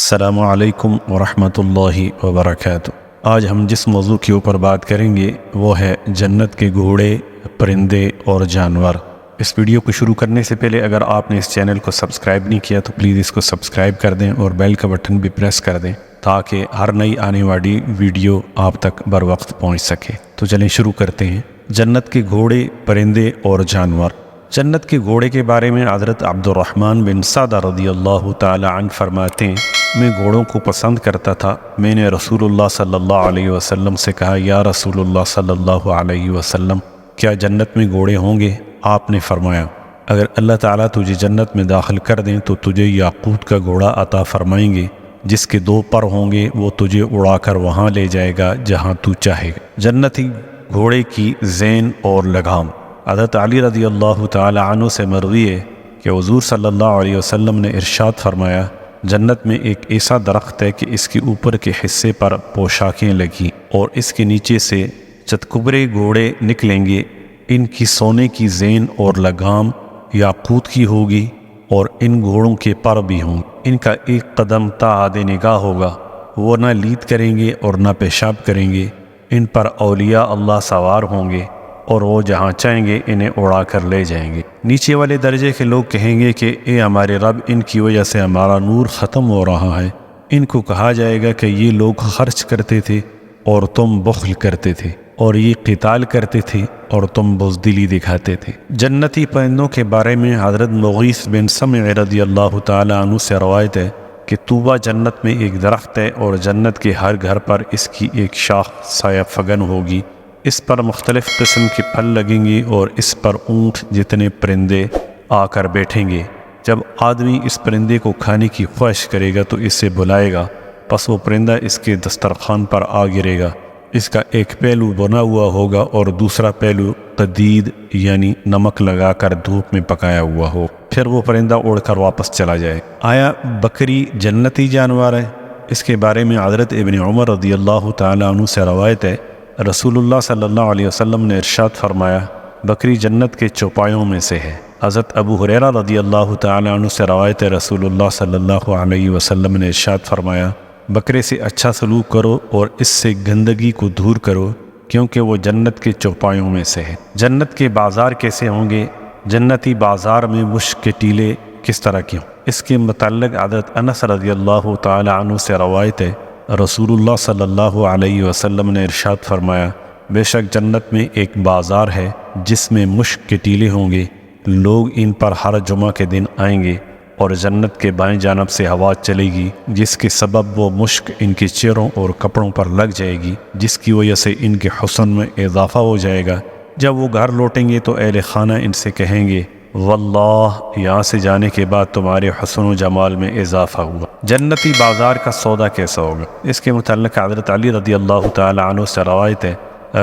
السلام علیکم ورحمۃ اللہ وبرکاتہ۔ آج ہم جس موضوع کے اوپر بات کریں گے وہ ہے جنت کے گھوڑے، پرندے اور جانور۔ اس ویڈیو کو شروع کرنے سے پہلے اگر آپ نے اس چینل کو سبسکرائب نہیں کیا تو پلیز اس کو سبسکرائب کر دیں اور بیل کا بٹن بھی پریس کر دیں تاکہ ہر نئی آنے والی ویڈیو آپ تک بر وقت پہنچ سکے۔ تو چلیں شروع کرتے ہیں۔ جنت کے گھوڑے، پرندے اور جانور۔ جنت کے گھوڑے کے بارے میں حضرت عبد الرحمن بن سعدہ رضی اللہ تعالی عنہ فرماتے ہیں، میں گھوڑوں کو پسند کرتا تھا۔ میں نے رسول اللہ صلی اللہ علیہ وسلم سے کہا، یا رسول اللہ صلی اللہ علیہ وسلم، کیا جنت میں گھوڑے ہوں گے؟ آپ نے فرمایا، اگر اللہ تعالیٰ تجھے جنت میں داخل کر دیں تو تجھے یاقوت کا گھوڑا عطا فرمائیں گے، جس کے 2 پر ہوں گے، وہ تجھے اڑا کر وہاں لے جائے گا جہاں تو چاہے گا۔ جنتی گھوڑے کی زین اور لگام۔ حضرت علی رضی اللہ تعالی عنہ سے مروی ہے کہ حضور صلی اللہ علیہ وسلم نے ارشاد فرمایا، جنت میں ایک ایسا درخت ہے کہ اس کے اوپر کے حصے پر پوشاکیں لگیں اور اس کے نیچے سے چتکبرے گھوڑے نکلیں گے، ان کی سونے کی زین اور لگام یاقوت کی ہوگی اور ان گھوڑوں کے پر بھی ہوں گے۔ ان کا ایک قدم تا حد نگاہ ہوگا، وہ نہ لید کریں گے اور نہ پیشاب کریں گے۔ ان پر اولیاء اللہ سوار ہوں گے اور وہ جہاں چاہیں گے انہیں اڑا کر لے جائیں گے۔ نیچے والے درجے کے لوگ کہیں گے کہ اے ہمارے رب، ان کی وجہ سے ہمارا نور ختم ہو رہا ہے۔ ان کو کہا جائے گا کہ یہ لوگ خرچ کرتے تھے اور تم بخل کرتے تھے، اور یہ قتال کرتے تھے اور تم بزدلی دکھاتے تھے۔ جنتی پرندوں کے بارے میں حضرت مغیث بن سمع رضی اللہ تعالی عنہ سے روایت ہے کہ طوبہ جنت میں ایک درخت ہے اور جنت کے ہر گھر پر اس کی ایک شاخ سایہ فگن ہوگی، اس پر مختلف قسم کے پھل لگیں گے اور اس پر اونٹ جتنے پرندے آ کر بیٹھیں گے۔ جب آدمی اس پرندے کو کھانے کی خواہش کرے گا تو اسے بلائے گا، پس وہ پرندہ اس کے دسترخوان پر آ گرے گا۔ اس کا ایک پہلو بنا ہوا ہوگا اور دوسرا پہلو قدید یعنی نمک لگا کر دھوپ میں پکایا ہوا ہو، پھر وہ پرندہ اڑ کر واپس چلا جائے۔ آیا بکری جنتی جانور ہے؟ اس کے بارے میں حضرت ابن عمر رضی اللہ تعالی عنہ سے روایت ہے، رسول اللہ صلی اللہ علیہ وسلم نے ارشاد فرمایا، بکری جنت کے چوپایوں میں سے ہے۔ حضرت ابو ہریرہ رضی اللہ تعالی عنہ سے روایت ہے، رسول اللہ صلی اللہ علیہ وسلم نے ارشاد فرمایا، بکرے سے اچھا سلوک کرو اور اس سے گندگی کو دور کرو، کیونکہ وہ جنت کے چوپایوں میں سے ہے۔ جنت کے بازار کیسے ہوں گے؟ جنتی بازار میں مشک کے ٹیلے کس طرح کے ہوں؟ اس کے متعلق حضرت انس رضی اللہ تعالی عنہ سے روایت ہے، رسول اللہ صلی اللہ علیہ وسلم نے ارشاد فرمایا، بے شک جنت میں ایک بازار ہے جس میں مشک کے ٹیلے ہوں گے، لوگ ان پر ہر جمعہ کے دن آئیں گے اور جنت کے بائیں جانب سے ہوا چلے گی جس کے سبب وہ مشک ان کے چہروں اور کپڑوں پر لگ جائے گی، جس کی وجہ سے ان کے حسن میں اضافہ ہو جائے گا۔ جب وہ گھر لوٹیں گے تو اہل خانہ ان سے کہیں گے، واللہ یہاں سے جانے کے بعد تمہارے حسن و جمال میں اضافہ ہوا۔ جنتی بازار کا سودا کیسا ہوگا؟ اس کے متعلق حضرت علی رضی اللہ تعالی عنہ سے روایت ہے،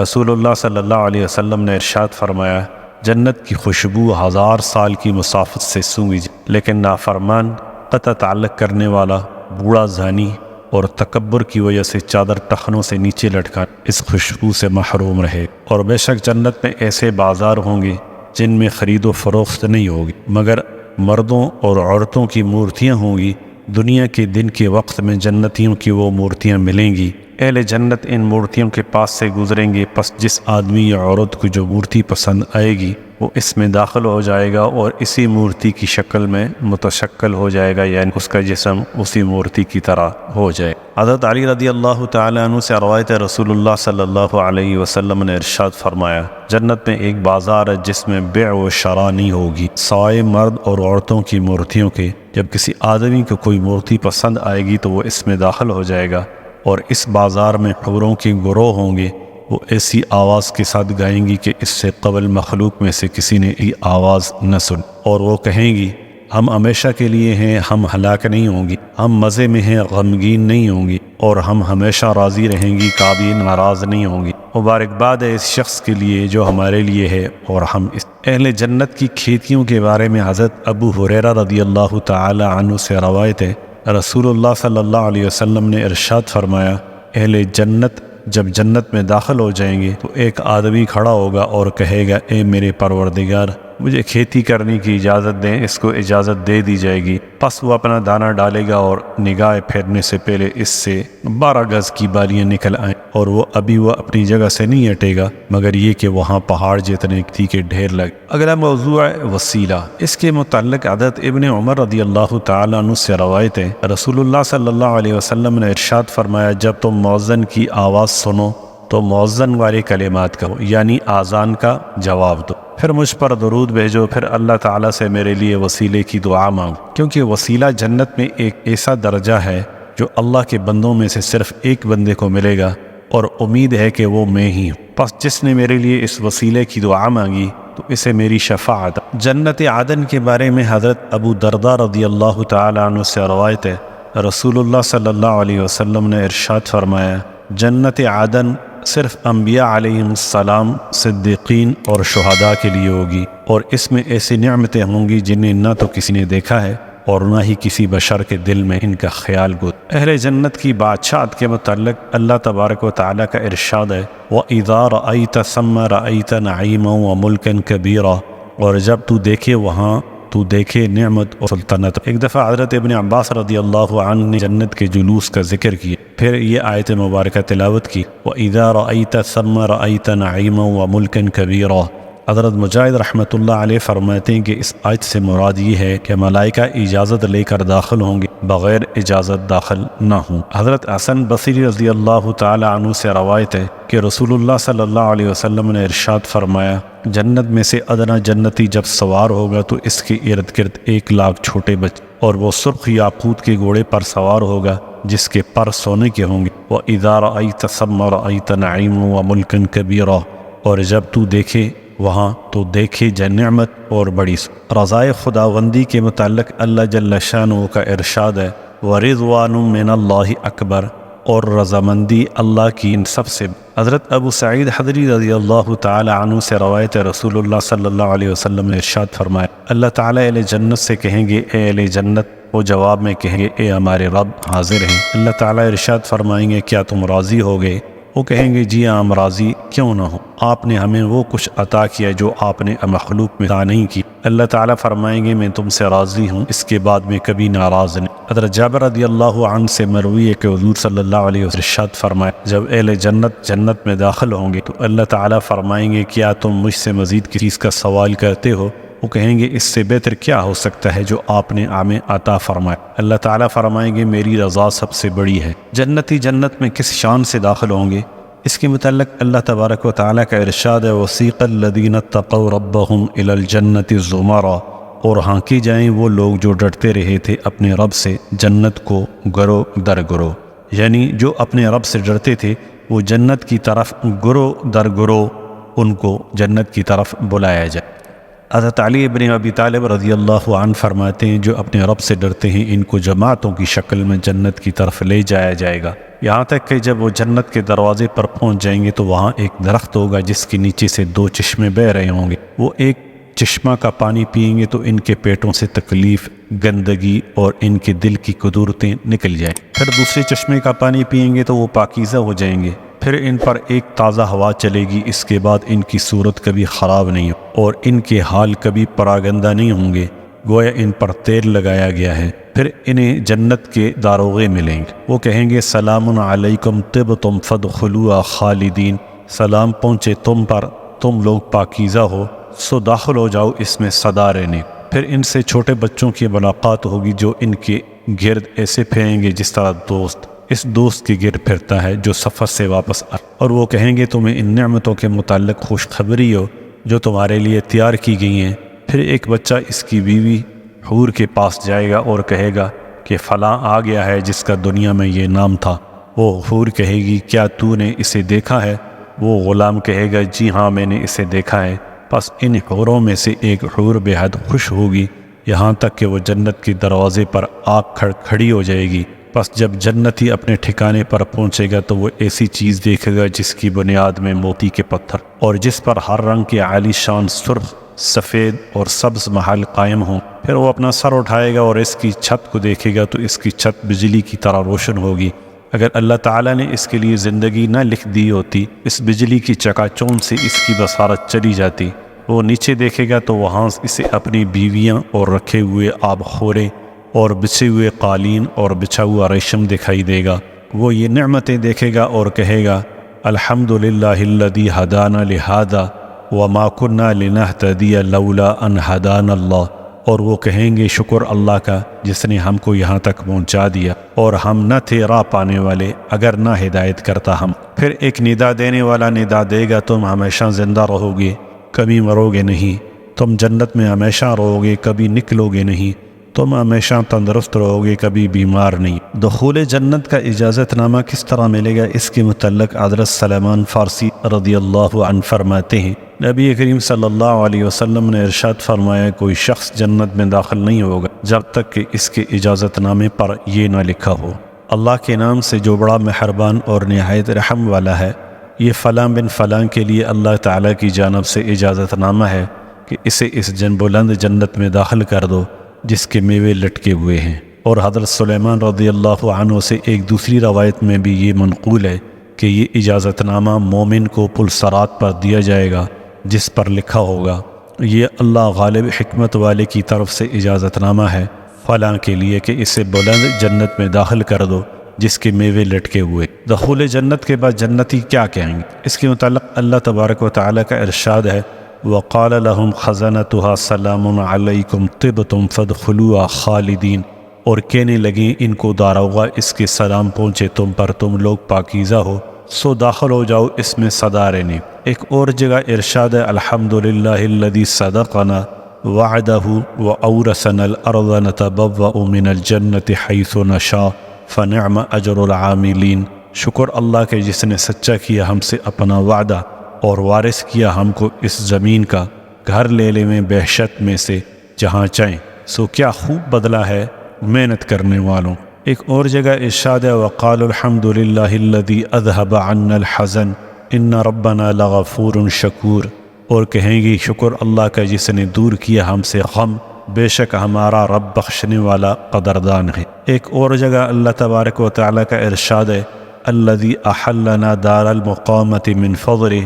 رسول اللہ صلی اللہ علیہ وسلم نے ارشاد فرمایا، جنت کی خوشبو 1000 سال کی مسافت سے سونگی جائے، لیکن نافرمان، قطع تعلق کرنے والا، بوڑھا زانی اور تکبر کی وجہ سے چادر ٹخنوں سے نیچے لٹکا اس خوشبو سے محروم رہے۔ اور بے شک جنت میں ایسے بازار ہوں گے جن میں خرید و فروخت نہیں ہوگی، مگر مردوں اور عورتوں کی مورتیاں ہوں گی۔ دنیا کے دن کے وقت میں جنتیوں کی وہ مورتیاں ملیں گی، اہل جنت ان مورتیوں کے پاس سے گزریں گے، پس جس آدمی یا عورت کو جو مورتی پسند آئے گی وہ اس میں داخل ہو جائے گا اور اسی مورتی کی شکل میں متشکل ہو جائے گا، یعنی اس کا جسم اسی مورتی کی طرح ہو جائے۔ حضرت علی رضی اللہ تعالی عنہ سے روایت ہے، رسول اللہ صلی اللہ علیہ وسلم نے ارشاد فرمایا، جنت میں ایک بازار ہے جس میں بیع و شرا نہیں ہوگی سوائے مرد اور عورتوں کی مورتیوں کے۔ جب کسی آدمی کو کوئی مورتی پسند آئے گی تو وہ اس میں داخل ہو جائے گا، اور اس بازار میں حوروں کے گروہ ہوں گے، وہ ایسی آواز کے ساتھ گائیں گی کہ اس سے قبل مخلوق میں سے کسی نے یہ آواز نہ سن، اور وہ کہیں گی، ہم ہمیشہ کے لیے ہیں، ہم ہلاک نہیں ہوں گی، ہم مزے میں ہیں، غمگین نہیں ہوں گی، اور ہم ہمیشہ راضی رہیں گی، کبھی ناراض نہیں ہوں گی۔ مبارکباد ہے اس شخص کے لیے جو ہمارے لیے ہے اور ہم اس۔ اہل جنت کی کھیتیوں کے بارے میں حضرت ابو ہریرہ رضی اللہ تعالی عنہ سے روایت ہے، رسول اللہ صلی اللہ علیہ وسلم نے ارشاد فرمایا، اہل جنت جب جنت میں داخل ہو جائیں گے تو ایک آدمی کھڑا ہوگا اور کہے گا، اے میرے پروردگار، مجھے کھیتی کرنے کی اجازت دیں، اس کو اجازت دے دی جائے گی۔ پس وہ اپنا دانہ ڈالے گا اور نگاہ پھیرنے سے پہلے اس سے 12 گز کی بالیاں نکل آئیں، اور وہ اپنی جگہ سے نہیں ہٹے گا مگر یہ کہ وہاں پہاڑ جتنے تھی کے ڈھیر لگ۔ اگلا موضوع ہے وسیلہ۔ اس کے متعلق حضرت ابن عمر رضی اللہ تعالیٰ عنہ سے روایت ہے، رسول اللہ صلی اللہ علیہ وسلم نے ارشاد فرمایا، جب تم مؤذن کی آواز سنو تو مؤذن والے کلمات کہو، یعنی آذان کا جواب دو، پھر مجھ پر درود بھیجو، پھر اللہ تعالیٰ سے میرے لیے وسیلے کی دعا مانگو، کیونکہ وسیلہ جنت میں ایک ایسا درجہ ہے جو اللہ کے بندوں میں سے صرف ایک بندے کو ملے گا، اور امید ہے کہ وہ میں ہی ہوں۔ پس جس نے میرے لیے اس وسیلے کی دعا مانگی تو اسے میری شفاعت۔ جنت عدن کے بارے میں حضرت ابو درداء رضی اللہ تعالیٰ عنہ سے روایت ہے، رسول اللہ صلی اللہ علیہ وسلم نے ارشاد فرمایا، جنت عدن صرف انبیاء علیہم السلام، صدیقین اور شہداء کے لیے ہوگی، اور اس میں ایسی نعمتیں ہوں گی جنہیں نہ تو کسی نے دیکھا ہے اور نہ ہی کسی بشر کے دل میں ان کا خیال گزرا۔ اہل جنت کی بادشاہت کے متعلق اللہ تبارک و تعالیٰ کا ارشاد ہے، وَإِذَا رَأَيْتَ ثَمَّ رَأَيْتَ نَعِيمًا وَمُلْكًا كَبِيرًا، اور جب تو دیکھے وہاں تو دیکھے نعمت اور سلطنت۔ ایک دفعہ حضرت ابن عباس رضی اللہ عنہ نے جنت کے جلوس کا ذکر کیا، پھر یہ آیت مبارکہ تلاوت کی، وَإِذَا رَأَيْتَ ثَمَّ رَأَيْتَ نَعِيمًا وَمُلْكًا كَبِيرًا۔ حضرت مجاہد رحمۃ اللہ علیہ فرماتے ہیں کہ اس آیت سے مراد یہ ہے کہ ملائکہ اجازت لے کر داخل ہوں گے، بغیر اجازت داخل نہ ہوں۔ حضرت حسن بصری رضی اللہ تعالی عنہ سے روایت ہے کہ رسول اللہ صلی اللہ علیہ وسلم نے ارشاد فرمایا، جنت میں سے ادنا جنتی جب سوار ہوگا تو اس کے ارد گرد 1,00,000 چھوٹے بچے، اور وہ سرخ یاقوت کے گھوڑے پر سوار ہوگا جس کے پر سونے کے ہوں گے۔ وَإِذَا رَأَيْتَ ثَمَّ رَأَيْتَ نَعِيمًا وَمُلْكًا كَبِيرًا، اور جب تو دیکھے وہاں تو دیکھے نعمت اور بڑی رضائے خداوندی کے متعلق اللہ جل شانہ کا ارشاد ہے، وَرِضْوَانٌ مِّنَ اللَّهِ اکبر، اور رضامندی اللہ کی ان سب سے۔ حضرت ابو سعید خدری رضی اللہ تعالی عنہ سے روایت ہے، رسول اللہ صلی اللہ علیہ وسلم نے ارشاد فرمایا، اللہ تعالیٰ اہل جنت سے کہیں گے، اے اہل جنت، وہ جواب میں کہیں گے، اے ہمارے رب حاضر ہیں۔ اللہ تعالیٰ ارشاد فرمائیں گے، کیا تم راضی ہو گئے؟ وہ کہیں گے، جی ہاں ہم راضی کیوں نہ ہو، آپ نے ہمیں وہ کچھ عطا کیا جو آپ نے مخلوق میں عطا نہیں کی۔ اللہ تعالیٰ فرمائیں گے، میں تم سے راضی ہوں، اس کے بعد میں کبھی ناراض نہیں۔ حضرت جابر رضی اللہ عنہ سے مروی ہے کہ حضور صلی اللہ علیہ وسلم ارشاد فرمایا، جب اہل جنت میں داخل ہوں گے تو اللہ تعالیٰ فرمائیں گے، کیا تم مجھ سے مزید کسی چیز کا سوال کرتے ہو؟ وہ کہیں گے، اس سے بہتر کیا ہو سکتا ہے جو آپ نے ہمیں عطا فرمایا؟ اللہ تعالیٰ فرمائیں گے، میری رضا سب سے بڑی ہے۔ جنتی جنت میں کس شان سے داخل ہوں گے؟ اس کے متعلق اللہ تبارک و تعالیٰ کا ارشاد ہے، وَسِيقَ الَّذِينَ اتَّقَوْا رَبَّهُمْ إِلَى الْجَنَّةِ زُمَرًا، اور ہانکے جائیں وہ لوگ جو ڈرتے رہے تھے اپنے رب سے جنت کو گرو در گرو، یعنی جو اپنے رب سے ڈرتے تھے وہ جنت کی طرف گرو در گرو ان کو جنت کی طرف بلایا جائے۔ حضرت علی بن ابی طالب رضی اللہ عنہ فرماتے ہیں، جو اپنے رب سے ڈرتے ہیں ان کو جماعتوں کی شکل میں جنت کی طرف لے جایا جائے گا، یہاں تک کہ جب وہ جنت کے دروازے پر پہنچ جائیں گے تو وہاں ایک درخت ہوگا جس کے نیچے سے 2 چشمے بہہ رہے ہوں گے۔ وہ ایک چشمہ کا پانی پئیں گے تو ان کے پیٹوں سے تکلیف، گندگی اور ان کے دل کی قدورتیں نکل جائیں، پھر دوسرے چشمے کا پانی پئیں گے تو وہ پاکیزہ ہو جائیں گے، پھر ان پر ایک تازہ ہوا چلے گی، اس کے بعد ان کی صورت کبھی خراب نہیں ہو اور ان کے حال کبھی پراگندہ نہیں ہوں گے، گویا ان پر تیل لگایا گیا ہے۔ پھر انہیں جنت کے داروغے ملیں گے، وہ کہیں گے، سلام علیکم طبتم فادخلوها خالدین، سلام پہنچے تم پر، تم لوگ پاکیزہ ہو سو داخل ہو جاؤ اس میں سدا رہنے۔ پھر ان سے چھوٹے بچوں کی ملاقات ہوگی جو ان کے گرد ایسے پھریں گے جس طرح دوست اس دوست کے گرد پھرتا ہے جو سفر سے واپس آئے، اور وہ کہیں گے، تمہیں ان نعمتوں کے متعلق خوشخبری ہو جو تمہارے لیے تیار کی گئی ہیں۔ پھر ایک بچہ اس کی بیوی حور کے پاس جائے گا اور کہے گا کہ فلاں آ گیا ہے جس کا دنیا میں یہ نام تھا۔ وہ حور کہے گی، کیا تو نے اسے دیکھا ہے؟ وہ غلام کہے گا، جی ہاں میں نے اسے دیکھا ہے۔ پس ان حوروں میں سے ایک حور بے حد خوش ہوگی، یہاں تک کہ وہ جنت کے دروازے پر آ کھڑی ہو جائے گی۔ پس جب جنتی اپنے ٹھکانے پر پہنچے گا تو وہ ایسی چیز دیکھے گا جس کی بنیاد میں موتی کے پتھر اور جس پر ہر رنگ کے عالی شان سرخ، سفید اور سبز محل قائم ہوں۔ پھر وہ اپنا سر اٹھائے گا اور اس کی چھت کو دیکھے گا تو اس کی چھت بجلی کی طرح روشن ہوگی۔ اگر اللہ تعالیٰ نے اس کے لیے زندگی نہ لکھ دی ہوتی، اس بجلی کی چکا چوند سے اس کی بصارت چلی جاتی۔ وہ نیچے دیکھے گا تو وہاں اسے اپنی بیویاں اور رکھے ہوئے آب خورے اور بچھے ہوئے قالین اور بچھا ہوا ریشم دکھائی دے گا۔ وہ یہ نعمتیں دیکھے گا اور کہے گا الحمدللہ الذی ہدانا لہذا وما کنا لنہتدی لولا ان ہدانا اللہ، اور وہ کہیں گے شکر اللہ کا جس نے ہم کو یہاں تک پہنچا دیا، اور ہم نہ تھے راہ پانے والے اگر نہ ہدایت کرتا ہم۔ پھر ایک ندا دینے والا ندا دے گا تم ہمیشہ زندہ رہو گے، کبھی مرو گے نہیں، تم جنت میں ہمیشہ رہو گے، کبھی نکلو گے نہیں، تم ہمیشہ تندرست رہو گے، کبھی بیمار نہیں۔ دخول جنت کا اجازت نامہ کس طرح ملے گا، اس کے متعلق حضرت سلمان فارسی رضی اللہ عنہ فرماتے ہیں نبی کریم صلی اللہ علیہ وسلم نے ارشاد فرمایا کوئی شخص جنت میں داخل نہیں ہوگا جب تک کہ اس کے اجازت نامے پر یہ نہ لکھا ہو اللہ کے نام سے جو بڑا مہربان اور نہایت رحم والا ہے، یہ فلاں بن فلاں کے لیے اللہ تعالیٰ کی جانب سے اجازت نامہ ہے کہ اسے اس بلند جنت میں داخل کر دو جس کے میوے لٹکے ہوئے ہیں۔ اور حضرت سلیمان رضی اللہ عنہ سے ایک دوسری روایت میں بھی یہ منقول ہے کہ یہ اجازت نامہ مومن کو پل صراط پر دیا جائے گا جس پر لکھا ہوگا یہ اللہ غالب حکمت والے کی طرف سے اجازت نامہ ہے فلاں کے لیے کہ اسے بلند جنت میں داخل کر دو جس کے میوے لٹکے ہوئے۔ دخول جنت کے بعد جنتی کیا کہیں گے، اس کے متعلق اللہ تبارک و تعالیٰ کا ارشاد ہے وَقَالَ لَهُمْ خَزَنَتُهَا سَلَامٌ عَلَيْكُمْ طِبْتُمْ فَادْخُلُوهَا خَالِدِينَ، اور کہنے لگیں ان کو داروغہ اس کے سلام پہنچے تم پر، تم لوگ پاکیزہ ہو سو داخل ہو جاؤ اس میں سدا رہنے۔ ایک اور جگہ ارشاد ہے الحمدللہ الذی صدقنا وعدہ وأورثنا الارض نتبوأ من الجنة حیث نشاء فنعم اجر العاملین، شکر اللہ کے جس نے سچا کیا ہم سے اپنا وعدہ اور وارث کیا ہم کو اس زمین کا گھر لے لے میں بہشت میں سے جہاں چاہیں، سو کیا خوب بدلہ ہے محنت کرنے والوں۔ ایک اور جگہ ارشاد ہے وقال الحمد للہ الذی اذهب عنا الحزن ان ربنا لغفور شکور، اور کہیں گی شکر اللہ کا جس نے دور کیا ہم سے غم، بے شک ہمارا رب بخشنے والا قدردان ہے۔ ایک اور جگہ اللہ تبارک و تعالیٰ کا ارشاد ہے الذی احلنا دار المقامۃ من فضلہ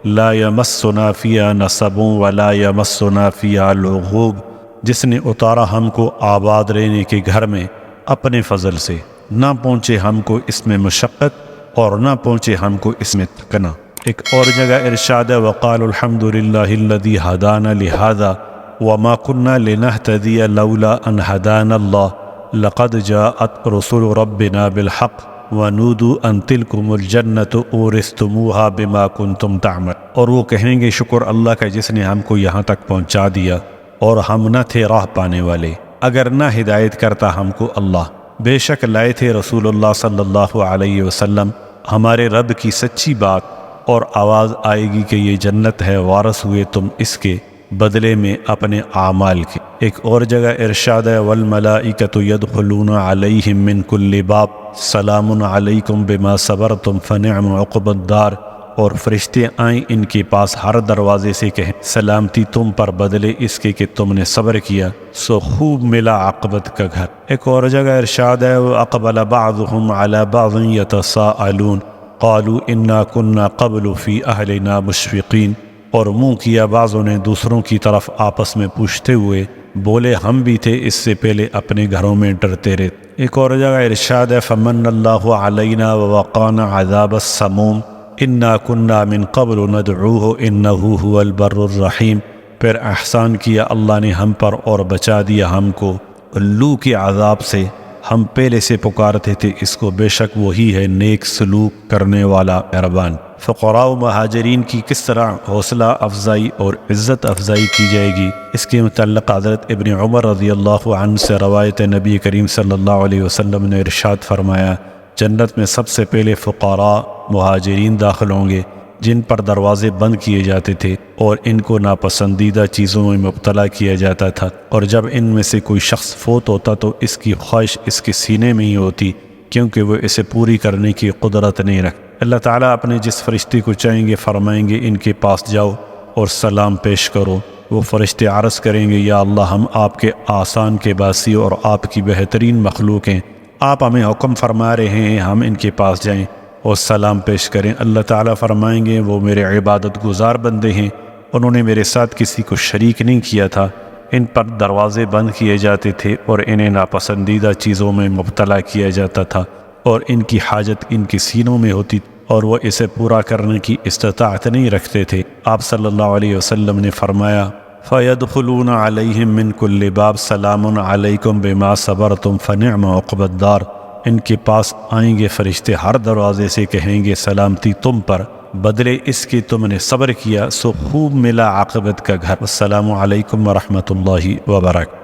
لا یمسنا فیہا نصب ولا یمسنا فیہا لغوب، جس نے اتارا ہم کو آباد رہنے کے گھر میں اپنے فضل سے، نہ پہنچے ہم کو اس میں مشقت اور نہ پہنچے ہم کو اس میں تکنا۔ ایک اور جگہ ارشاد ہے وقال الحمد للہ الذی ہدانا لہذا وما کنا لنہتدی لولا ان ہدانا اللہ لقد جاءت رسول ربنا بالحق ونودوا ان تلکم الجنۃ اورثتموہا بما کنتم تعمل، اور وہ کہیں گے شکر اللہ کا جس نے ہم کو یہاں تک پہنچا دیا اور ہم نہ تھے راہ پانے والے اگر نہ ہدایت کرتا ہم کو اللہ، بے شک لائے تھے رسول اللہ صلی اللہ علیہ وسلم ہمارے رب کی سچی بات، اور آواز آئے گی کہ یہ جنت ہے، وارث ہوئے تم اس کے بدلے میں اپنے اعمال کے۔ ایک اور جگہ ارشاد ہے والملائکۃ یدخلون علیہم من کل باب سلام علیکم بما صبرتم فنعم عقبی الدار، اور فرشتے آئیں ان کے پاس ہر دروازے سے کہیں سلامتی تم پر بدلے اس کے کہ تم نے صبر کیا، سو خوب ملا عاقبت کا گھر۔ ایک اور جگہ ارشاد ہے وَأَقْبَلَ بَعْضُهُمْ عَلَى بَعْضٍ يَتَسَاءَلُونَ قَالُوا إِنَّا كُنَّا قَبْلُ فِي أَهْلِنَا مُشْفِقِينَ، اور منہ کیا بعضوں نے دوسروں کی طرف آپس میں پوچھتے ہوئے بولے ہم بھی تھے اس سے پہلے اپنے گھروں میں ڈرتے رہتے۔ ایک اور جگہ ارشاد ہے فَمَنَّ اللَّهُ عَلَيْنَا وَوَقَانَا عَذَابَ السَّمُومِ اِنَّا كُنَّا مِن قَبْلُ نَدْعُوهُ إِنَّهُ هُوَ الْبَرُّ الرَّحِيمُ، پھر احسان کیا اللہ نے ہم پر اور بچا دیا ہم کو لو کے عذاب سے، ہم پہلے سے پکارتے تھے اس کو، بے شک وہی ہے نیک سلوک کرنے والا مہربان۔ فقراء و مہاجرین کی کس طرح حوصلہ افزائی اور عزت افزائی کی جائے گی، اس کے متعلق حضرت ابن عمر رضی اللہ عنہ سے روایت نبی کریم صلی اللہ علیہ وسلم نے ارشاد فرمایا جنت میں سب سے پہلے فقراء مہاجرین داخل ہوں گے جن پر دروازے بند کیے جاتے تھے اور ان کو ناپسندیدہ چیزوں میں مبتلا کیا جاتا تھا، اور جب ان میں سے کوئی شخص فوت ہوتا تو اس کی خواہش اس کے سینے میں ہی ہوتی کیونکہ وہ اسے پوری کرنے کی قدرت نہیں رکھتا۔ اللہ تعالیٰ اپنے جس فرشتے کو چاہیں گے فرمائیں گے ان کے پاس جاؤ اور سلام پیش کرو، وہ فرشتے عرض کریں گے یا اللہ ہم آپ کے آسان کے باسی اور آپ کی بہترین مخلوق ہیں، آپ ہمیں حکم فرما رہے ہیں ہم ان کے پاس جائیں اور سلام پیش کریں۔ اللہ تعالیٰ فرمائیں گے وہ میرے عبادت گزار بندے ہیں، انہوں نے میرے ساتھ کسی کو شریک نہیں کیا تھا، ان پر دروازے بند کیے جاتے تھے اور انہیں ناپسندیدہ چیزوں میں مبتلا کیا جاتا تھا، اور ان کی حاجت ان کے سینوں میں ہوتی اور وہ اسے پورا کرنے کی استطاعت نہیں رکھتے تھے۔ آپ صلی اللہ علیہ وسلم نے فرمایا فَيَدْخُلُونَ عَلَيْهِمْ مِنْ كُلِّ بَابٍ سَلَامٌ عَلَيْكُمْ بِمَا صَبَرْتُمْ فَنِعْمَ عُقْبَى الدَّارِ۔ ان کے پاس آئیں گے فرشتے، ہر دروازے سے کہیں گے سلامتی تم پر، بدلے اس کے تم نے صبر کیا، سو خوب ملا عاقبت کا گھر۔ السلام علیکم ورحمۃ اللہ وبرکاتہ۔